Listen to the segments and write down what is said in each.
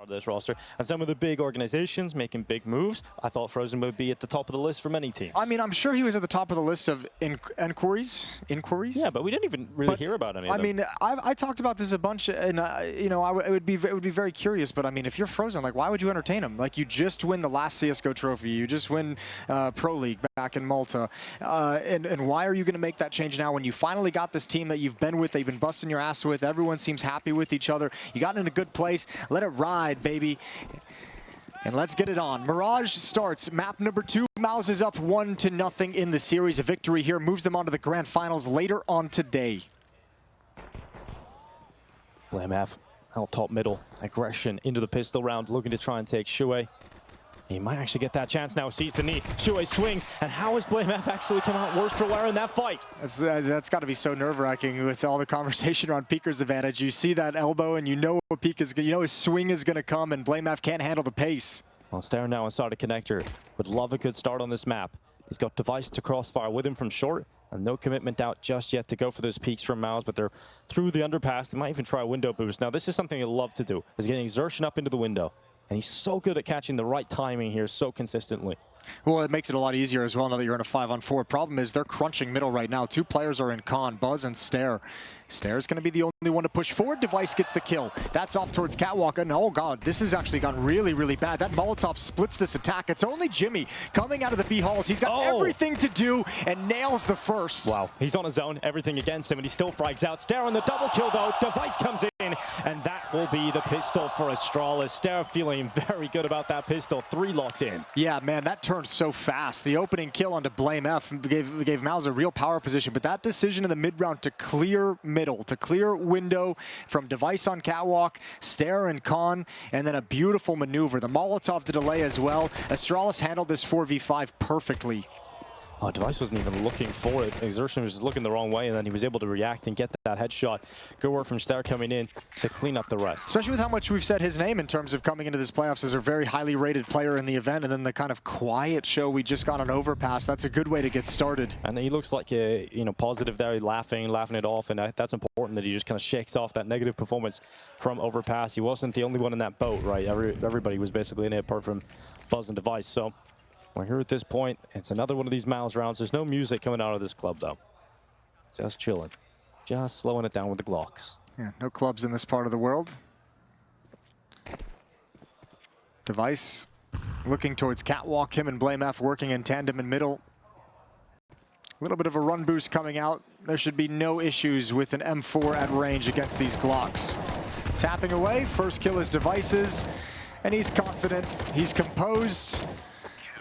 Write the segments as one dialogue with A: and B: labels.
A: of this roster. And some of the big organizations making big moves, I thought Frozen would be at the top of the list for many teams.
B: I mean, I'm sure he was at the top of the list of inquiries.
A: Yeah, but we didn't even really hear about any of them.
B: I mean, I talked about this a bunch, and you know, it would be very curious. But I mean, if you're Frozen, like, why would you entertain him? Like, you just win the last CS:GO trophy, you just win Pro League back in Malta, and why are you going to make that change now when you finally got this team that you've been with, that you've been busting your ass with? Everyone seems happy with each other. You got in a good place. Let it ride, baby. And let's get it on. Mirage starts map number 2. MOUZ is up 1-0 in the series. A victory here moves them on to the grand finals later on today.
A: BlameF out top middle. Aggression into the pistol round, looking to try and take Shui. He might actually get that chance now. Sees the knee. Shui swings. And how has BlameF actually come out worse for wear in that fight?
B: That's got to be so nerve-wracking with all the conversation around Peeker's advantage. You see that elbow, and you know what Peek is. You know his swing is going to come, and BlameF can't handle the pace.
A: Well, Stair now inside a connector. Would love a good start on this map. He's got Device to crossfire with him from short, and no commitment out just yet to go for those peaks from MOUZ, but they're through the underpass. They might even try a window boost. Now, this is something he'll love to do, is getting Exertion up into the window. And he's so good at catching the right timing here so consistently.
B: Well, it makes it a lot easier as well now that you're in a 5-on-4. Problem is they're crunching middle right now. 2 players are in con, Buzz and Stair. Stair's going to be the only one to push forward. Device gets the kill. That's off towards Catwalk. And oh god, this has actually gone really, really bad. That Molotov splits this attack. It's only Jimmy coming out of the B halls. He's got everything to do and nails the first.
A: Wow, he's on his own, everything against him, and he still frags out. Stair on the double kill though. Device comes in, and that will be the pistol for Astralis. Stair feeling very good about that pistol. 3 locked in.
B: Yeah, man, that turned so fast. The opening kill onto BlameF gave MOUZ a real power position, but that decision in the mid-round to clear middle, to clear window from Device on Catwalk, Stair and Con, and then a beautiful maneuver. The Molotov to delay as well. Astralis handled this 4v5 perfectly.
A: Oh, Device wasn't even looking for it. Exertion was just looking the wrong way, and then he was able to react and get that headshot. Good work from Stair coming in to clean up the rest.
B: Especially with how much we've said his name in terms of coming into this playoffs as a very highly rated player in the event, and then the kind of quiet show we just got on Overpass. That's a good way to get started.
A: And he looks like a, you know, positive there, laughing it off, and that's important that he just kind of shakes off that negative performance from Overpass. He wasn't the only one in that boat, right? Everybody was basically in it apart from Buzz and Device. So we're here at this point. It's another one of these MOUZ rounds. There's no music coming out of this club, though. Just chilling. Just slowing it down with the Glocks.
B: Yeah, no clubs in this part of the world. Device looking towards Catwalk. Him and BlameF working in tandem in middle. A little bit of a run boost coming out. There should be no issues with an M4 at range against these Glocks. Tapping away. First kill is Device's. And he's confident. He's composed.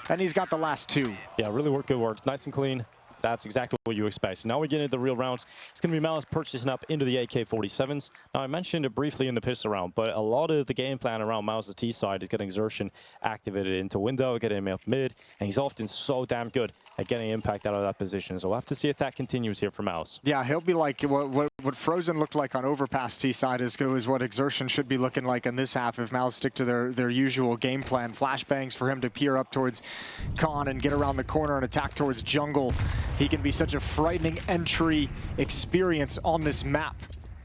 B: And he's got the last 2.
A: Yeah, really good work. Nice and clean. That's exactly what you expect. So now we get into the real rounds. It's going to be MOUZ purchasing up into the AK-47s. Now, I mentioned it briefly in the pistol round, but a lot of the game plan around MOUZ's T side is getting Exertion activated into window, getting him up mid, and he's often so damn good at getting impact out of that position. So we'll have to see if that continues here for MOUZ.
B: Yeah, he'll be like what Frozen looked like on Overpass T side is what Exertion should be looking like in this half if MOUZ stick to their usual game plan. Flashbangs for him to peer up towards Con and get around the corner and attack towards jungle. He can be such a frightening entry experience on this map.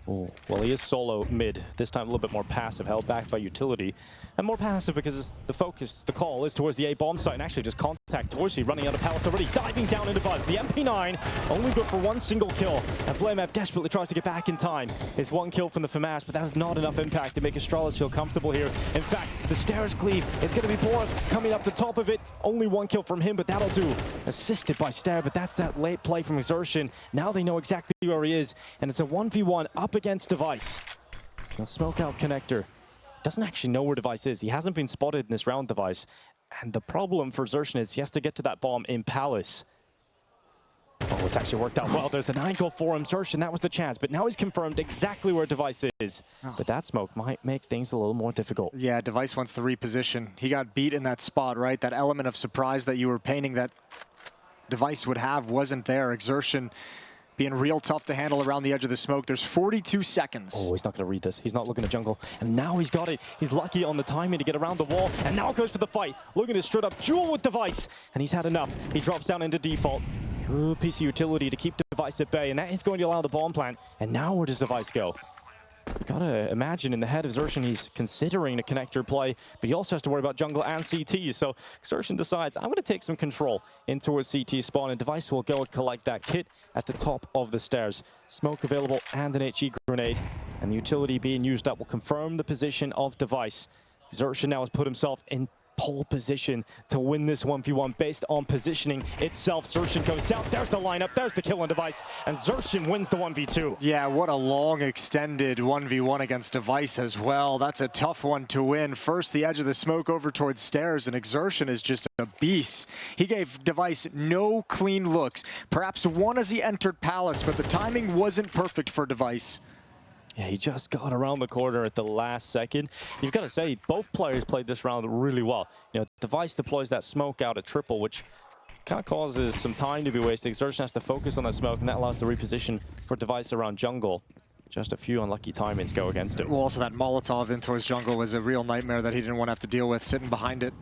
A: Oh, well, he is solo mid, this time a little bit more passive, held back by utility. And more passive because the focus, the call is towards the A bomb site and actually just contact Torsi running out of pallets already, diving down into Buzz. The MP9 only good for 1 single kill. And BlameF desperately tries to get back in time. It's 1 kill from the FAMAS, but that is not enough impact to make Astralis feel comfortable here. In fact, the stairs cleave. It's going to be Boris coming up the top of it. Only 1 kill from him, but that'll do. Assisted by Stair, but that's that late play from Exertion. Now they know exactly where he is, and it's a 1v1 up against Device. Now smoke out connector. Doesn't actually know where Device is. He hasn't been spotted in this round, Device. And the problem for Exertion is he has to get to that bomb in Palace. Oh, it's actually worked out well. There's an angle for Exertion. That was the chance. But now he's confirmed exactly where Device is. Oh. But that smoke might make things a little more difficult.
B: Yeah, Device wants to reposition. He got beat in that spot, right? That element of surprise that you were painting that Device would have wasn't there. Exertion being real tough to handle around the edge of the smoke. There's 42 seconds.
A: Oh, he's not going to read this. He's not looking at jungle. And now he's got it. He's lucky on the timing to get around the wall. And now goes for the fight. Looking to straight up duel with Device. And he's had enough. He drops down into default. Good piece of utility to keep Device at bay. And that is going to allow the bomb plant. And now where does Device go? You gotta imagine in the head of Xerxin, he's considering a connector play, but he also has to worry about jungle and CT. So Xerxin decides, I'm gonna take some control into a CT spawn, and Device will go and collect that kit at the top of the stairs. Smoke available and an HE grenade, and the utility being used up will confirm the position of Device. Xerxin now has put himself in pole position to win this 1v1 based on positioning itself. Xerxin goes out, there's the lineup, there's the kill on Device, and Xerxin wins the 1v2.
B: Yeah, what a long extended 1v1 against Device as well. That's a tough one to win. First, the edge of the smoke over towards stairs, and Xerxin is just a beast. He gave Device no clean looks. Perhaps one as he entered Palace, but the timing wasn't perfect for Device.
A: Yeah, he just got around the corner at the last second. You've got to say, both players played this round really well. You know, Device deploys that smoke out at triple, which kind of causes some time to be wasted. Xerxin has to focus on that smoke, and that allows the reposition for Device around jungle. Just a few unlucky timings go against him.
B: Well, also that Molotov in towards jungle was a real nightmare that he didn't want to have to deal with, sitting behind it.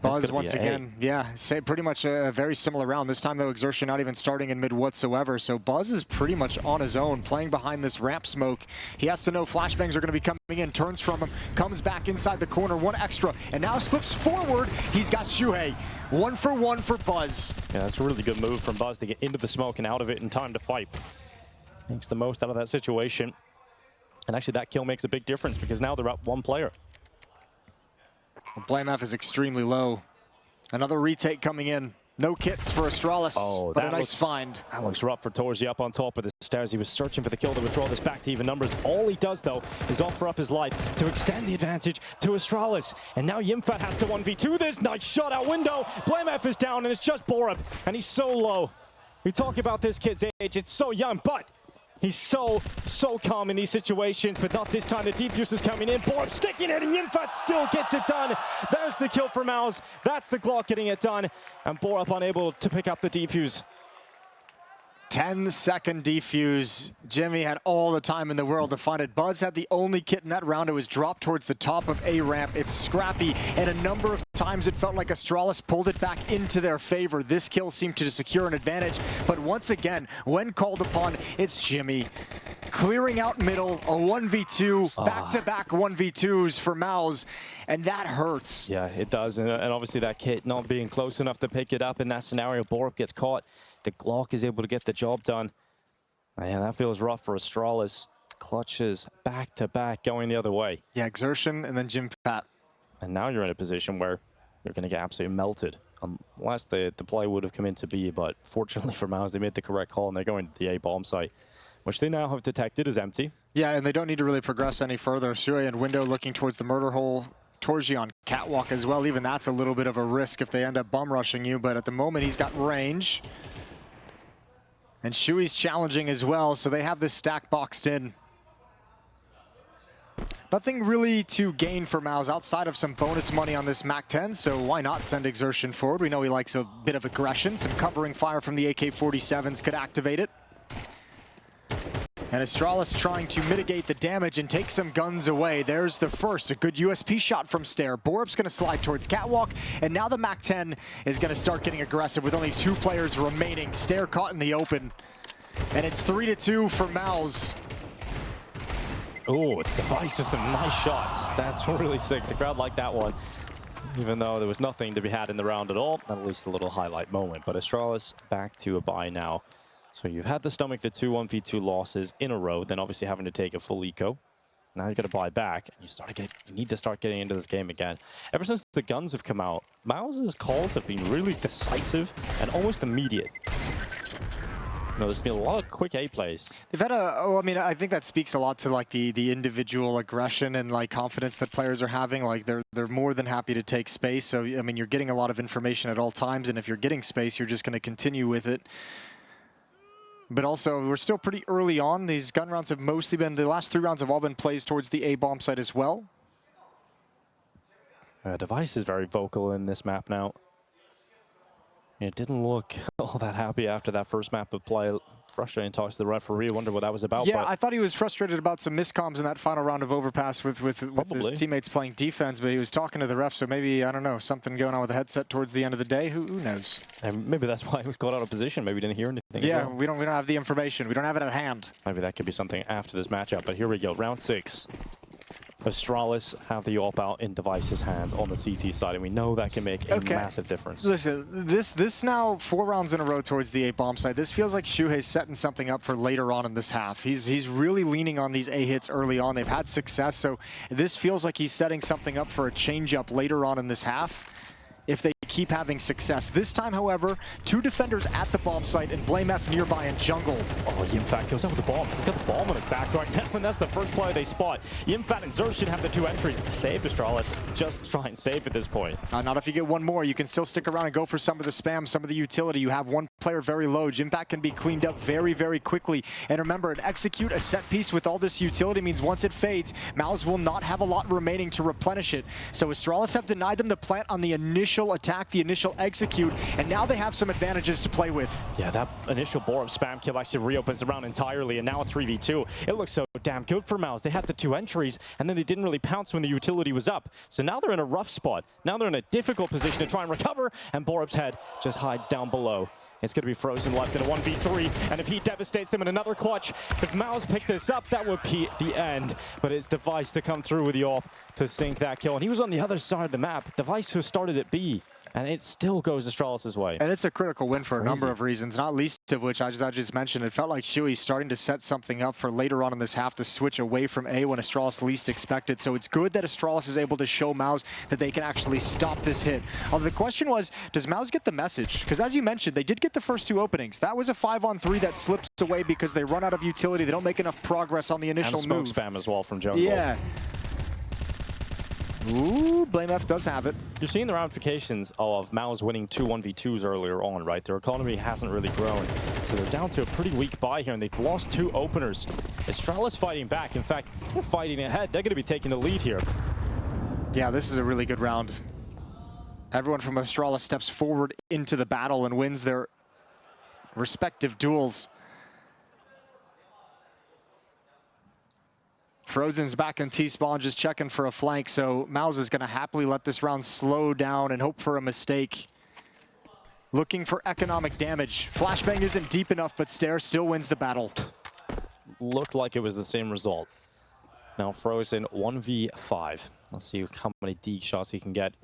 B: Buzz once again, yeah, say pretty much a very similar round. This time though, Xerxin not even starting in mid whatsoever. So Buzz is pretty much on his own, playing behind this ramp smoke. He has to know flashbangs are going to be coming in, turns from him, comes back inside the corner, one extra, and now slips forward. He's got Shuhei. 1-for-1 for Buzz.
A: Yeah, that's a really good move from Buzz to get into the smoke and out of it in time to fight. Makes the most out of that situation. And actually that kill makes a big difference because now they're up one player.
B: Blame F is extremely low. Another retake coming in. No kits for Astralis, but a nice find.
A: That looks rough for Torzi up on top of the stairs. He was searching for the kill to withdraw this back to even numbers. All he does, though, is offer up his life to extend the advantage to Astralis. And now Yimfat has to 1v2 this. Nice shot out window. Blame F is down, and it's just Borup, and he's so low. We talk about this kid's age. It's so young, but he's so calm in these situations, but not this time. The defuse is coming in. Borup sticking it, and Yimfat still gets it done. There's the kill for MOUZ. That's the Glock getting it done, and Borup unable to pick up the defuse.
B: 10-second defuse. Jimmy had all the time in the world to find it. Buzz had the only kit in that round. It was dropped towards the top of A ramp. It's scrappy, and a number of times it felt like Astralis pulled it back into their favor. This kill seemed to secure an advantage, but once again, when called upon, it's Jimmy. Clearing out middle, a 1v2, back-to-back 1v2s for MOUZ, and that hurts.
A: Yeah, it does, and obviously that kit not being close enough to pick it up in that scenario. Borup gets caught. The Glock is able to get the job done. Man, that feels rough for Astralis. Clutches back-to-back going the other way.
B: Yeah, Xerxin and then Jim Pat.
A: And now you're in a position where you're going to get absolutely melted. Unless the play would have come into B, but fortunately for MOUZ, they made the correct call, and they're going to the A bomb site, which they now have detected as empty.
B: Yeah, and they don't need to really progress any further. Shuhei and Window looking towards the murder hole. Torji on catwalk as well. Even that's a little bit of a risk if they end up bum rushing you, but at the moment he's got range. And Shui's challenging as well, so they have this stack boxed in. Nothing really to gain for MOUZ outside of some bonus money on this MAC-10, so why not send Xerxin forward? We know he likes a bit of aggression. Some covering fire from the AK-47s could activate it. And Astralis trying to mitigate the damage and take some guns away. There's the first, a good USP shot from Stair. Borup's going to slide towards Catwalk, and now the MAC-10 is going to start getting aggressive with only 2 players remaining. Stair caught in the open, and it's 3-2 for MOUZ.
A: Oh, Device with some nice shots. That's really sick. The crowd liked that one, even though there was nothing to be had in the round at all. At least a little highlight moment. But Astralis back to a bye now. So you've had to stomach the 2 1v2 losses in a row, then obviously having to take a full eco. Now you got to buy back, and you need to start getting into this game again. Ever since the guns have come out, MOUZ's calls have been really decisive and almost immediate. You know, there's been a lot of quick A plays.
B: They've had I mean, I think that speaks a lot to like the individual aggression and like confidence that players are having. Like they're more than happy to take space. So I mean, you're getting a lot of information at all times, and if you're getting space, you're just going to continue with it. But also, we're still pretty early on. These gun rounds have mostly been, the last 3 rounds have all been plays towards the A bomb site as well.
A: Device is very vocal in this map now. It didn't look all that happy after that first map of play frustrating talks to the referee. Wonder what that was about.
B: Yeah,
A: but
B: I thought he was frustrated about some miscoms in that final round of overpass with his teammates playing defense, but he was talking to the ref, so maybe, I don't know, something going on with the headset towards the end of the day. Who knows?
A: And maybe that's why he was caught out of position. Maybe he didn't hear anything.
B: Yeah, we don't have the information. We don't have it at hand.
A: Maybe that could be something after this matchup. But here we go, round 6. Astralis have the AWP out in Device's hands on the CT side, and we know that can make a massive difference.
B: Listen, this now 4 rounds in a row towards the A bomb side. This feels like Shuhei's setting something up for later on in this half. He's really leaning on these A hits early on. They've had success, so this feels like he's setting something up for a change up later on in this half if they keep having success. This time, however, 2 defenders at the bomb site and Blame F nearby in jungle.
A: Oh, Yimfat goes out with the bomb. He's got the bomb on his back right now, and that's the first player they spot. Yimfat and Zer should have the 2 entries. Save Astralis. Just try and save at this point.
B: Not if you get one more. You can still stick around and go for some of the spam, some of the utility. You have one player very low. Yimfat can be cleaned up very, very quickly. And remember, an execute a set piece with all this utility means once it fades, MOUZ will not have a lot remaining to replenish it. So Astralis have denied them the plant on the initial attack, the initial execute, and now they have some advantages to play with.
A: Yeah, that initial Borup spam kill actually reopens the round entirely, and now a 3v2. It looks so damn good for MOUZ. They had the 2 entries, and then they didn't really pounce when the utility was up. So now they're in a rough spot. Now they're in a difficult position to try and recover, and Borup's head just hides down below. It's going to be Frozen left in a 1v3, and if he devastates them in another clutch, if MOUZ pick this up, that would be the end. But it's Device to come through with the AWP to sink that kill, and he was on the other side of the map. Device who started at B, and it still goes Astralis' way.
B: And it's a critical win for a number of reasons, not least of which I just mentioned. It felt like Shui's starting to set something up for later on in this half to switch away from A when Astralis least expected. So it's good that Astralis is able to show MOUZ that they can actually stop this hit. Although the question was, does MOUZ get the message? Because as you mentioned, they did get the first 2 openings. That was a 5-on-3 that slips away because they run out of utility. They don't make enough progress on the initial move.
A: And smoke spam as well from jungle.
B: Yeah. Ooh, Blame F does have it.
A: You're seeing the ramifications of MOUZ winning 2 1v2s earlier on, right? Their economy hasn't really grown, so they're down to a pretty weak buy here, and they've lost 2 openers. Astralis fighting back. In fact, they're fighting ahead. They're going to be taking the lead here.
B: Yeah, this is a really good round. Everyone from Astralis steps forward into the battle and wins their respective duels. Frozen's back in T-spawn, just checking for a flank, so MOUZ is going to happily let this round slow down and hope for a mistake. Looking for economic damage. Flashbang isn't deep enough, but Stare still wins the battle.
A: Looked like it was the same result. Now Frozen 1v5. Let's see how many D shots he can get.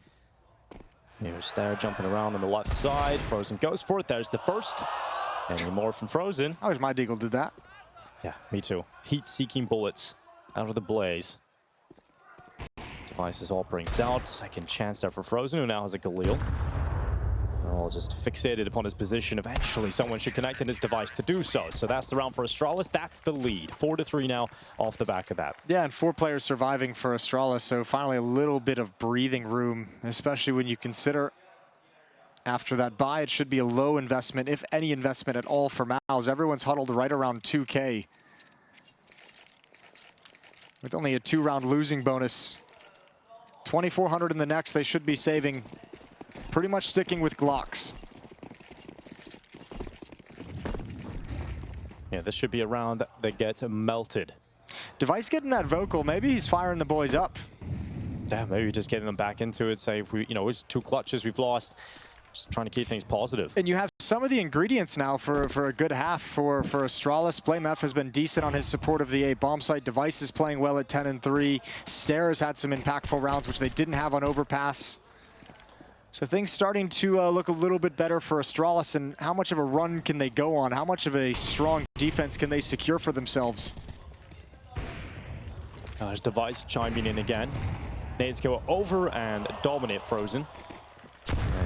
A: Here's Stare jumping around on the left side. Frozen goes for it. There's the first. Any more from Frozen?
B: I wish my Deagle did that.
A: Yeah, me too. Heat-seeking bullets out of the blaze. Devices all brings out. Second chance there for Frozen, who now has a Galil. They're all just fixated upon his position. Eventually, someone should connect in his Device to do so. So that's the round for Astralis. That's the lead. 4-3 now off the back of that.
B: Yeah, and 4 players surviving for Astralis, so finally a little bit of breathing room, especially when you consider after that buy, it should be a low investment, if any investment at all for MOUZ. Everyone's huddled right around 2K. With only a 2-round losing bonus. 2,400 in the next, they should be saving. Pretty much sticking with Glocks.
A: Yeah, this should be a round that gets melted.
B: Device getting that vocal, maybe he's firing the boys up.
A: Yeah, maybe just getting them back into it. Say if we, it's 2 clutches we've lost. Just trying to keep things positive.
B: And you have some of the ingredients now for a good half for Astralis. Blame F has been decent on his support of the A bomb site. Device is playing well at 10-3. Stare has had some impactful rounds, which they didn't have on Overpass. So things starting to look a little bit better for Astralis. And how much of a run can they go on? How much of a strong defense can they secure for themselves?
A: There's Device chiming in again. Nades go over and dominate Frozen.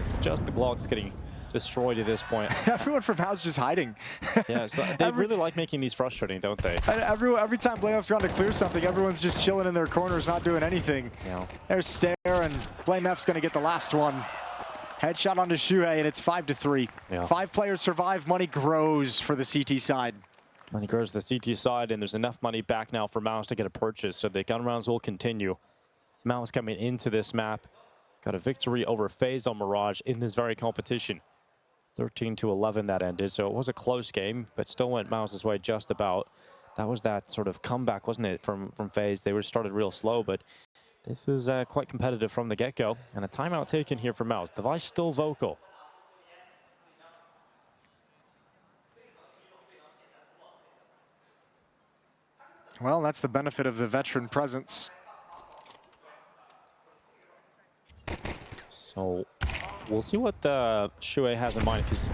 A: It's just the Glocks getting destroyed at this point.
B: Everyone from MOUZ just hiding.
A: Yeah, so they really like making these frustrating, don't they?
B: Every time Blame F's gone to clear something, everyone's just chilling in their corners, not doing anything.
A: Yeah.
B: There's Stare, and Blame F's going to get the last one. Headshot onto Shuhei, and it's 5-3. Yeah. 5 players survive. Money grows for the CT side.
A: Money grows to the CT side, and there's enough money back now for MOUZ to get a purchase, so the gun rounds will continue. MOUZ coming into this map. Got a victory over FaZe on Mirage in this very competition. 13-11 that ended, so it was a close game, but still went MOUZ's way just about. That was that sort of comeback, wasn't it, from FaZe? They were started real slow, but this is quite competitive from the get-go. And a timeout taken here for MOUZ. Device still vocal.
B: Well, that's the benefit of the veteran presence.
A: So we'll see what Shuei has in mind, because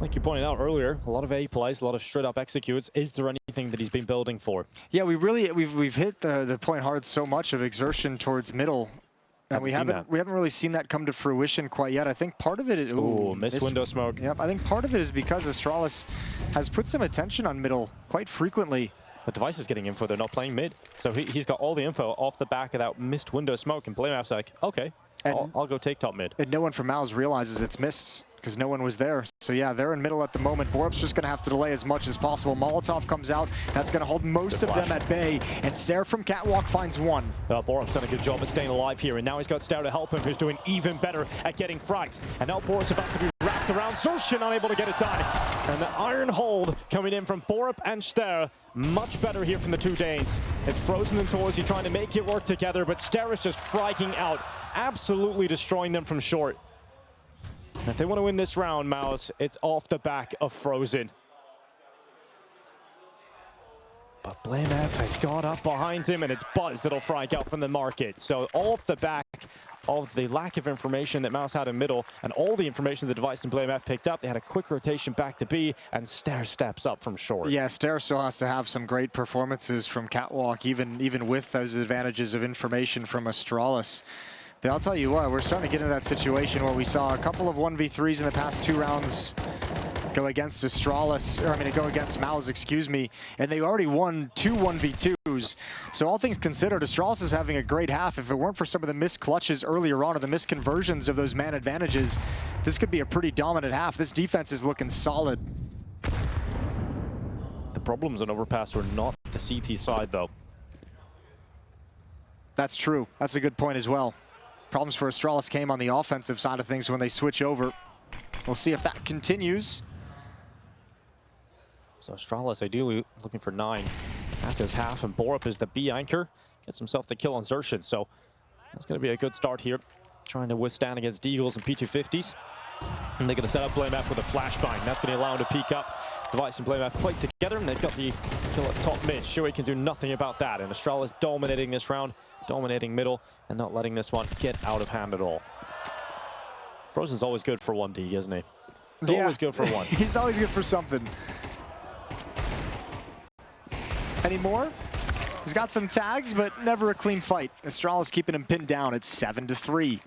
A: like you pointed out earlier, a lot of A plays, a lot of straight up executes. Is there anything that he's been building for? Yeah,
B: we've hit the point hard so much of exertion towards middle. And we haven't really seen that come to fruition quite yet. I think part of it is
A: missed window smoke.
B: Yep, I think part of it is because Astralis has put some attention on middle quite frequently.
A: The Device is getting info, they're not playing mid. So he's got all the info off the back of that missed window smoke, and BlameF's like, okay, I'll go take top mid.
B: And no one from MOUZ realizes it's missed, because no one was there. So yeah, they're in middle at the moment. Borup's just going to have to delay as much as possible. Molotov comes out. That's going to hold most of them at bay. And Stare from Catwalk finds one.
A: Borup's done a good job of staying alive here. And now he's got Stare to help him, who's doing even better at getting frags. And now Borup's about to be wrapped around. Zershin unable to get it done. And the iron hold coming in from Borup and Stare. Much better here from the two Danes. It's Frozen and Torsey trying to make it work together. But Stare is just fragging out. Absolutely destroying them from short. And if they want to win this round, MOUZ, it's off the back of Frozen. But BlameF has got up behind him, and it's Buzz that'll frag out from the market. So off the back of the lack of information that MOUZ had in middle, and all the information the Device and BlameF picked up, they had a quick rotation back to B, and Stare steps up from short.
B: Yeah, Stare still has to have some great performances from Catwalk, even with those advantages of information from Astralis. But I'll tell you what, we're starting to get into that situation where we saw a couple of 1v3s in the past 2 rounds go against Astralis, or I mean, go against MOUZ, excuse me, and they already won 2 1v2s. So all things considered, Astralis is having a great half. If it weren't for some of the missed clutches earlier on, or the missed conversions of those man advantages, this could be a pretty dominant half. This defense is looking solid.
A: The problems on overpass were not the CT side, though.
B: That's true. That's a good point as well. Problems for Astralis came on the offensive side of things when they switch over. We'll see if that continues.
A: So Astralis ideally looking for 9 at this half, and Borup is the B anchor. Gets himself the kill on Zershin, so that's going to be a good start here. Trying to withstand against Deagles and P250s. And they're going to set up BlameF with a flashbang. That's going to allow him to peek up. Device and BlameF play together, and they've got the kill at top mid. Shuei can do nothing about that, and Astralis dominating this round, dominating middle, and not letting this one get out of hand at all. Frozen's always good for 1D, isn't he? He's always good for one.
B: He's always good for something. Any more? He's got some tags, but never a clean fight. Astralis keeping him pinned down at 7-3.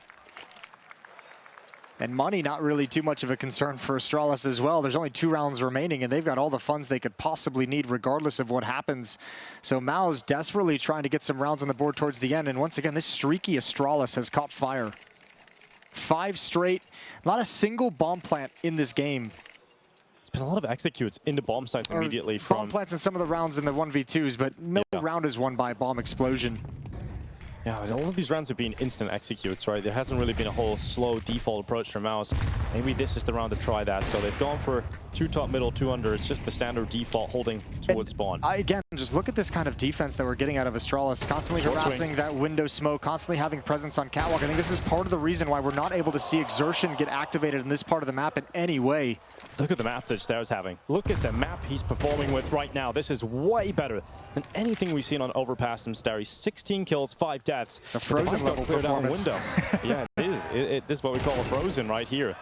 B: And money not really too much of a concern for Astralis as well. There's only 2 rounds remaining, and they've got all the funds they could possibly need regardless of what happens. So MOUZ desperately trying to get some rounds on the board towards the end. And once again, this streaky Astralis has caught fire. 5 straight. Not a single bomb plant in this game.
A: It's been a lot of executes into bomb sites immediately from...
B: Bomb plants in some of the rounds in the 1v2s, but no round is won by a bomb explosion.
A: Yeah, all of these rounds have been instant executes, right? There hasn't really been a whole slow default approach from MOUZ. Maybe this is the round to try that. So they've gone for 2 top, middle, 2 under. It's just the standard default holding towards spawn.
B: Again, just look at this kind of defense that we're getting out of Astralis. Constantly harassing that window smoke, constantly having presence on Catwalk. I think this is part of the reason why we're not able to see Exertion get activated in this part of the map in any way.
A: Look at the map that Stare's having. Look at the map he's performing with right now. This is way better than anything we've seen on Overpass from Stare. 16 kills, 5 deaths.
B: It's a Frozen level performance.
A: Yeah, it is. This is what we call a Frozen right here.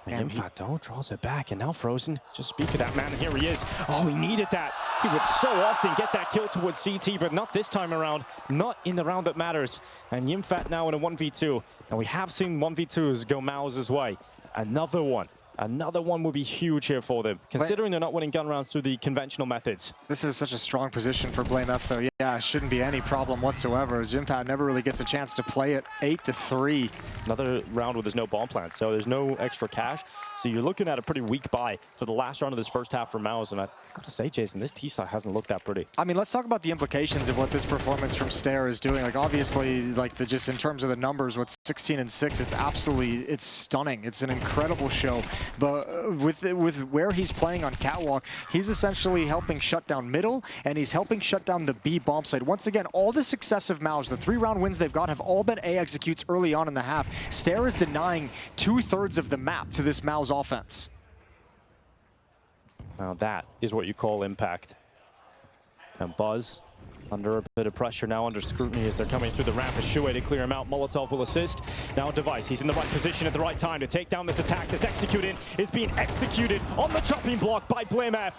A: And Infat draws it back, and now Frozen, just speak of that man, and here he is. Oh, he needed that. He would so often get that kill towards CT, but not this time around. Not in the round that matters. And Yimfat now in a 1v2. And we have seen 1v2s go MOUZ's way. Another one. Another one would be huge here for them, considering they're not winning gun rounds through the conventional methods.
B: This is such a strong position for BlameF, though. Yeah, it shouldn't be any problem whatsoever. Jimpad never really gets a chance to play it. 8-3.
A: Another round where there's no bomb plant, so there's no extra cash. So you're looking at a pretty weak buy for the last round of this first half for MOUZ. And I've got to say, Jason, this T-side hasn't looked that pretty.
B: I mean, let's talk about the implications of what this performance from Stare is doing. Like, obviously, like just in terms of the numbers, what 16-6. It's stunning. It's an incredible show. But with where he's playing on Catwalk, he's essentially helping shut down middle, and he's helping shut down the B bomb site. Once again, all the success of MOUZ, the 3-round wins they've got have all been A executes early on in the half. Stair is denying 2/3 of the map to this MOUZ offense.
A: Now that is what you call impact. And Buzz under a bit of pressure now, under scrutiny as they're coming through the ramp. A Shuey to clear him out. Molotov will assist. Now Device, he's in the right position at the right time to take down this attack. This executing is being executed on the chopping block by BlameF,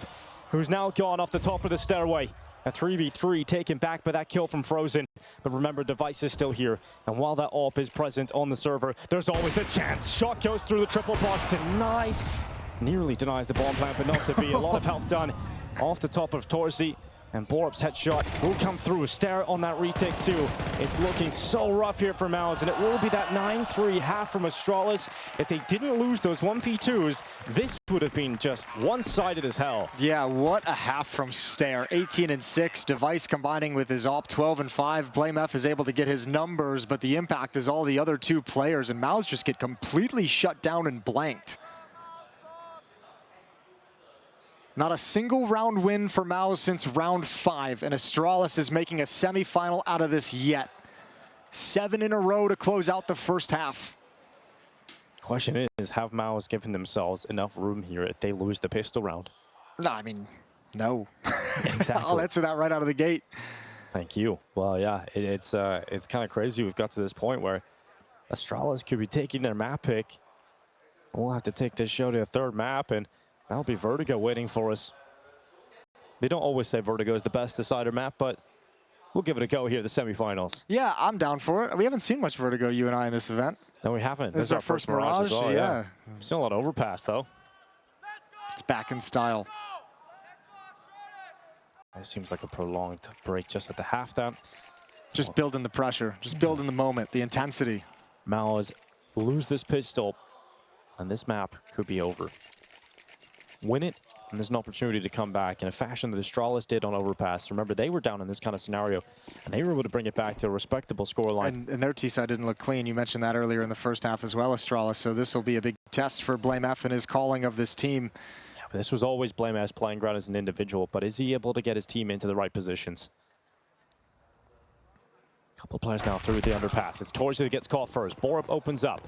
A: who's now gone off the top of the stairway. A 3v3 taken back by that kill from Frozen. But remember, Device is still here. And while that AWP is present on the server, there's always a chance. Shot goes through the triple box, nearly denies the bomb plant, but not to be. A lot of help done off the top of Torsi. And Borup's headshot will come through. Stare on that retake too. It's looking so rough here for MOUZ, and it will be that 9-3 half from Astralis. If they didn't lose those 1v2s, this would have been just one-sided as hell.
B: Yeah, what a half from Stare. 18-6. Device combining with his AWP 12-5. BlameF is able to get his numbers, but the impact is all the other two players, and MOUZ just get completely shut down and blanked. Not a single round win for MOUZ since round 5, and Astralis is making a semifinal out of this yet. 7 in a row to close out the first half.
A: Question is, have MOUZ given themselves enough room here if they lose the pistol round?
B: No, I mean, no.
A: Exactly.
B: I'll answer that right out of the gate.
A: Thank you. Well, yeah, it's kind of crazy we've got to this point where Astralis could be taking their map pick. We'll have to take this show to a third map, and that'll be Vertigo waiting for us. They don't always say Vertigo is the best decider map, but we'll give it a go here at the semifinals.
B: Yeah, I'm down for it. We haven't seen much Vertigo, you and I, in this event.
A: No, we haven't.
B: This is our first Mirage as well, yeah.
A: Still a lot of overpass, though.
B: It's back in style.
A: It seems like a prolonged break just at the half there.
B: Just building the pressure, just building the moment, the intensity.
A: MOUZ lose this pistol, and this map could be over. Win it, and there's an opportunity to come back in a fashion that Astralis did on overpass. Remember, they were down in this kind of scenario, and they were able to bring it back to a respectable scoreline.
B: And their T-side didn't look clean. You mentioned that earlier in the first half as well, Astralis. So this will be a big test for BlameF and his calling of this team.
A: Yeah, but this was always BlameF's playing ground as an individual, but is he able to get his team into the right positions? A couple of players now through the underpass. It's Torsi that gets caught first. Borup opens up.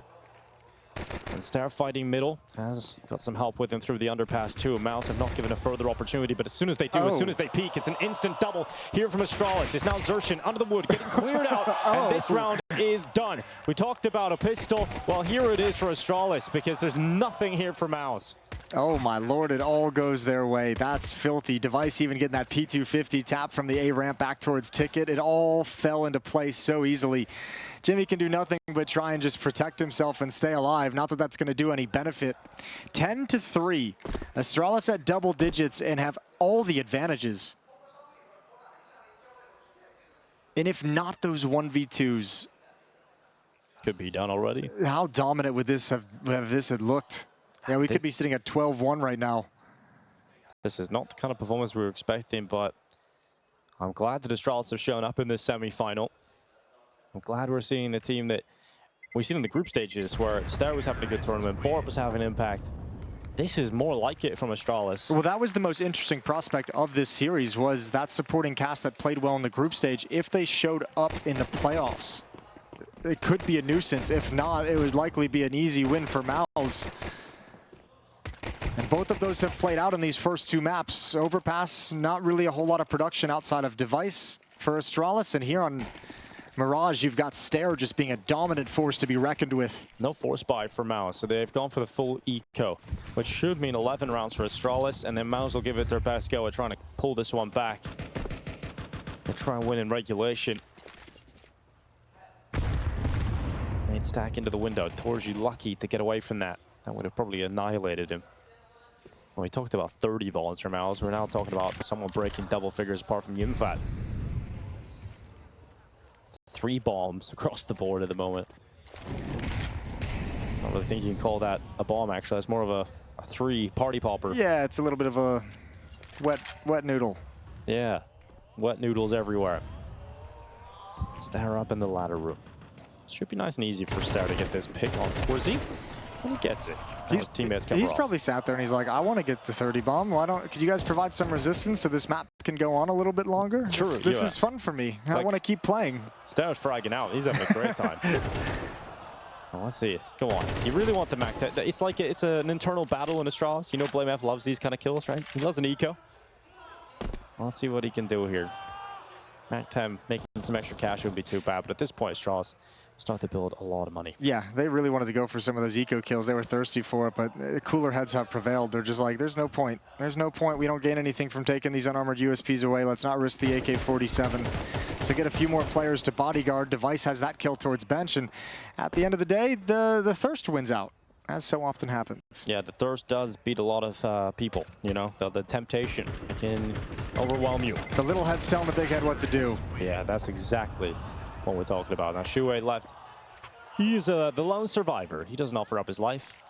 A: And Stare fighting middle, has got some help with him through the underpass too. MOUZ have not given a further opportunity, but as soon as they do, as soon as they peek, it's an instant double here from Astralis. It's now Zershin under the wood, getting cleared out, and this round is done. We talked about a pistol. Well, here it is for Astralis, because there's nothing here for MOUZ.
B: Oh my lord, it all goes their way. That's filthy. Device even getting that P250 tap from the A ramp back towards Ticket. It all fell into place so easily. Jimmy can do nothing but try and just protect himself and stay alive. Not that that's going to do any benefit. 10-3. Astralis at double digits and have all the advantages. And if not those 1v2s,
A: could be done already.
B: How dominant would this have this had looked? Yeah, we could be sitting at 12-1 right now.
A: This is not the kind of performance we were expecting, but I'm glad that Astralis have shown up in this semi-final. I'm glad we're seeing the team that we've seen in the group stages, where Stare was having a good tournament, Borup was having impact. This is more like it from Astralis.
B: Well, that was the most interesting prospect of this series, was that supporting cast that played well in the group stage. If they showed up in the playoffs, it could be a nuisance. If not, it would likely be an easy win for MOUZ. And both of those have played out in these first two maps. Overpass, not really a whole lot of production outside of Device for Astralis. And here on Mirage, you've got Stare just being a dominant force to be reckoned with.
A: No force buy for MOUZ, so they've gone for the full eco, which should mean 11 rounds for Astralis, and then MOUZ will give it their best go at trying to pull this one back. They try and win in regulation. They'd stack into the window. Torji lucky to get away from that. That would have probably annihilated him. When we talked about 30 balls from MOUZ, we're now talking about someone breaking double figures apart from Yimfat. 3 bombs across the board at the moment. Don't really think you can call that a bomb, actually. That's more of a 3 party popper.
B: Yeah, it's a little bit of a wet noodle.
A: Yeah, wet noodles everywhere. Stare up in the ladder room. Should be nice and easy for Stair to get this pick on Twizy. And he gets it. His teammates cover
B: He's
A: off.
B: probably sat there and he's like, I want to get the 30 bomb. Could you guys provide some resistance so this map can go on a little bit longer?
A: True.
B: This is fun for me. I want to keep playing.
A: Stair's fragging out. He's having a great time. Well, let's see. Go on. You really want the Mac 10. It's like it's an internal battle in Astralis. You know Blame F loves these kind of kills, right? He loves an eco. Well, let's see what he can do here. Mac 10 making some extra cash wouldn't be too bad, but at this point, Astralis start to build a lot of money.
B: Yeah, they really wanted to go for some of those eco kills. They were thirsty for it, but cooler heads have prevailed. They're just like, there's no point. There's no point. We don't gain anything from taking these unarmored USPs away. Let's not risk the AK-47. So get a few more players to bodyguard. Device has that kill towards bench, and at the end of the day, the thirst wins out, as so often happens.
A: Yeah, the thirst does beat a lot of people, you know? The temptation can overwhelm you.
B: The little head's telling the big head what to do.
A: Yeah, that's exactly what we're talking about. Now, Shuei left. He's the lone survivor. He doesn't offer up his life.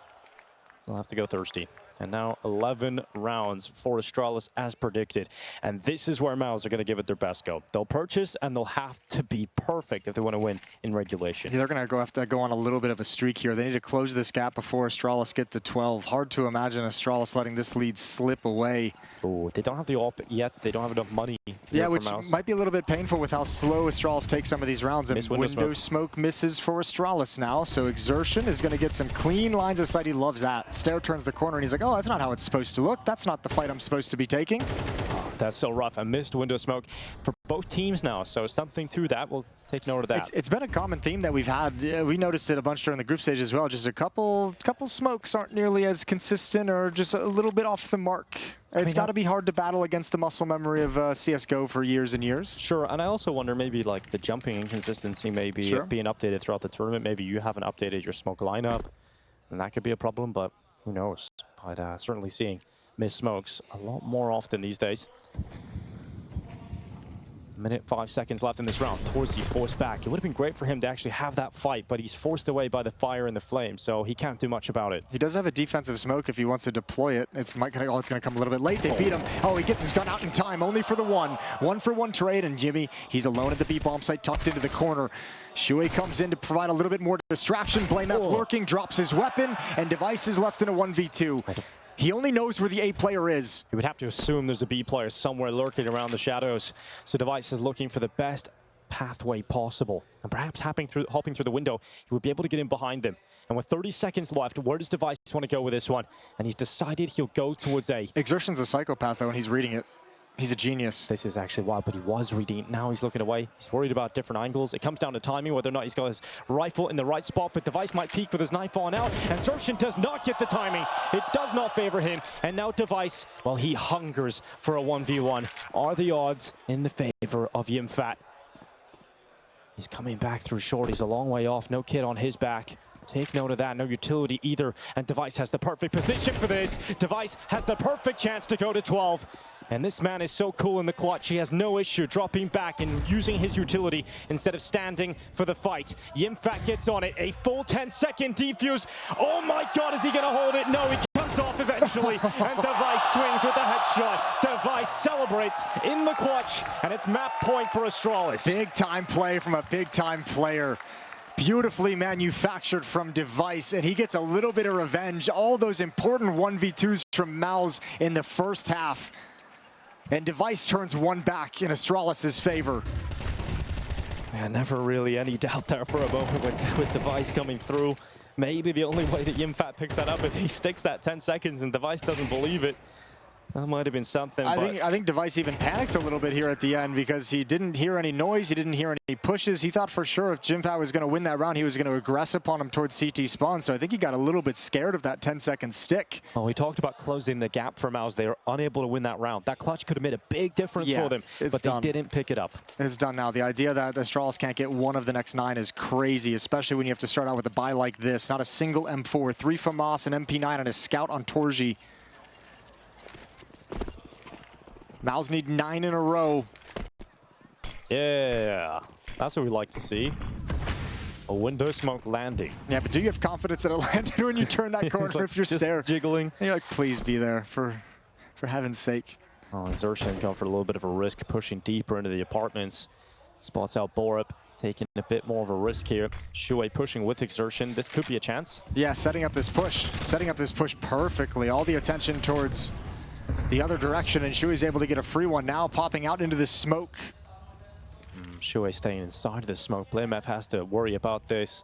A: He'll have to go thirsty. And now 11 rounds for Astralis as predicted. And this is where MOUZ are going to give it their best go. They'll purchase and they'll have to be perfect if they want to win in regulation.
B: Yeah, they're going to have to go on a little bit of a streak here. They need to close this gap before Astralis get to 12. Hard to imagine Astralis letting this lead slip away.
A: Oh, they don't have the AWP yet. They don't have enough money.
B: Yeah, which might be a little bit painful with how slow Astralis takes some of these rounds. And window smoke misses for Astralis now. So Exertion is going to get some clean lines of sight. He loves that. Stair turns the corner and he's like, oh, that's not how it's supposed to look. That's not the fight I'm supposed to be taking.
A: Oh, that's so rough. I missed window smoke for both teams now. So something to that. We'll take note of that.
B: It's been a common theme that we've had. We noticed it a bunch during the group stage as well. Just a couple smokes aren't nearly as consistent or just a little bit off the mark. It's got to be hard to battle against the muscle memory of CSGO for years and years.
A: Sure, and I also wonder maybe like the jumping inconsistency maybe being updated throughout the tournament. Maybe you haven't updated your smoke lineup, and that could be a problem, but who knows. But certainly seeing missed smokes a lot more often these days. Minute 5 seconds left in this round. Twizy forced back. It would have been great for him to actually have that fight, but he's forced away by the fire and the flame, so he can't do much about it.
B: He does have a defensive smoke if he wants to deploy it. It's going to come a little bit late. They feed him. Oh, he gets his gun out in time, only for the one. 1-for-1 trade, and Jimmy, he's alone at the B-bomb site, tucked into the corner. Shuei comes in to provide a little bit more distraction. Blame F lurking, drops his weapon, and Device is left in a 1v2. He only knows where the A player is.
A: You would have to assume there's a B player somewhere lurking around the shadows. So Device is looking for the best pathway possible. And perhaps hopping through the window, he would be able to get in behind them. And with 30 seconds left, where does Device want to go with this one? And he's decided he'll go towards A.
B: Exertion's a psychopath, though, and he's reading it. He's a genius.
A: This is actually wild, but he was reading. Now he's looking away. He's worried about different angles. It comes down to timing, whether or not he's got his rifle in the right spot, but Device might peek with his knife on out, and Exertion does not get the timing. It does not favor him, and now Device, well, he hungers for a 1v1. Are the odds in the favor of Yimfat? He's coming back through short. He's a long way off. No kid on his back. Take note of that. No utility either. And Device has the perfect position for this. Device has the perfect chance to go to 12. And this man is so cool in the clutch. He has no issue dropping back and using his utility instead of standing for the fight. Yimfat gets on it. A full 10-second defuse. Oh my God, is he going to hold it? No, he comes off eventually. And Device swings with a headshot. Device celebrates in the clutch. And it's map point for Astralis.
B: Big time play from a big time player. Beautifully manufactured from Device, and he gets a little bit of revenge. All those important 1v2s from MOUZ in the first half. And Device turns one back in Astralis' favor.
A: Yeah, never really any doubt there for a moment with Device coming through. Maybe the only way that Yimfat picks that up if he sticks that 10 seconds and Device doesn't believe it. That might have been something.
B: I think Device even panicked a little bit here at the end because he didn't hear any noise, he didn't hear any pushes. He thought for sure if Yimfat was going to win that round, he was going to aggress upon him towards CT spawn. So I think he got a little bit scared of that 10-second stick.
A: Oh, we talked about closing the gap for MOUZ. They were unable to win that round. That clutch could have made a big difference for them, but they didn't pick it up.
B: It's done now. The idea that Astralis can't get one of the next 9 is crazy, especially when you have to start out with a buy like this. Not a single M4, 3 FAMAS, an MP9, and a scout on Torji. MOUZ need 9 in a row.
A: Yeah, that's what we like to see. A window smoke landing.
B: Yeah, but do you have confidence that it landed when you turn that corner
A: like
B: if you're
A: just
B: Stair?
A: Jiggling.
B: And you're like, please be there for heaven's sake.
A: Oh, Exertion going for a little bit of a risk, pushing deeper into the apartments. Spots out Borup. taking a bit more of a risk here. Shui pushing with exertion. This could be a chance.
B: Yeah, setting up this push perfectly. All the attention towards the other direction, and Shui's able to get a free one now, popping out into the smoke.
A: Shui staying inside of the smoke. Blamef has to worry about this.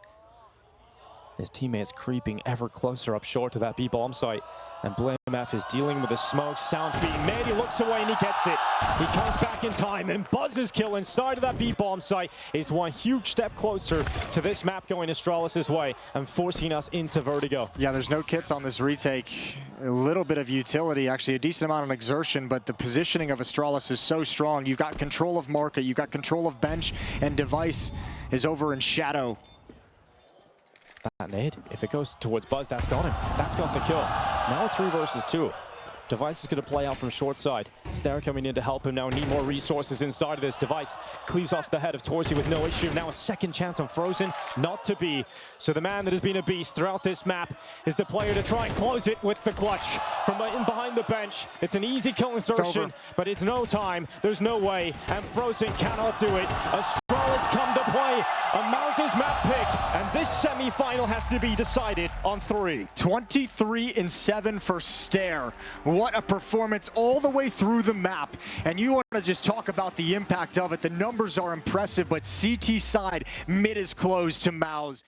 A: His teammates creeping ever closer up short to that B bomb site. And Blamef is dealing with the smoke. Sounds being made. He looks away and he gets it. He comes back in time, and Buzz's kill inside of that B bomb site is one huge step closer to this map going Astralis' way and forcing us into Vertigo.
B: Yeah, there's no kits on this retake. A little bit of utility, actually a decent amount of exertion, but the positioning of Astralis is so strong. You've got control of market, you've got control of bench, and Device is over in shadow.
A: That nade, if it goes towards Buzz, that's got him. That's got the kill. Now 3 versus 2. Device is going to play out from short side. Stair coming in to help him now. Need more resources inside of this. Device cleaves off the head of Torsi with no issue. Now a second chance on Frozen. Not to be. So the man that has been a beast throughout this map is the player to try and close it with the clutch. From in behind the bench, it's an easy kill insertion, but it's no time. There's no way, and Frozen cannot do it. Astralis come to play a MOUZ's map pick, and this semi-final has to be decided on 3.
B: 23-7 for Stair. What a performance all the way through the map. And you want to just talk about the impact of it. The numbers are impressive, but CT side, mid is closed to MOUZ.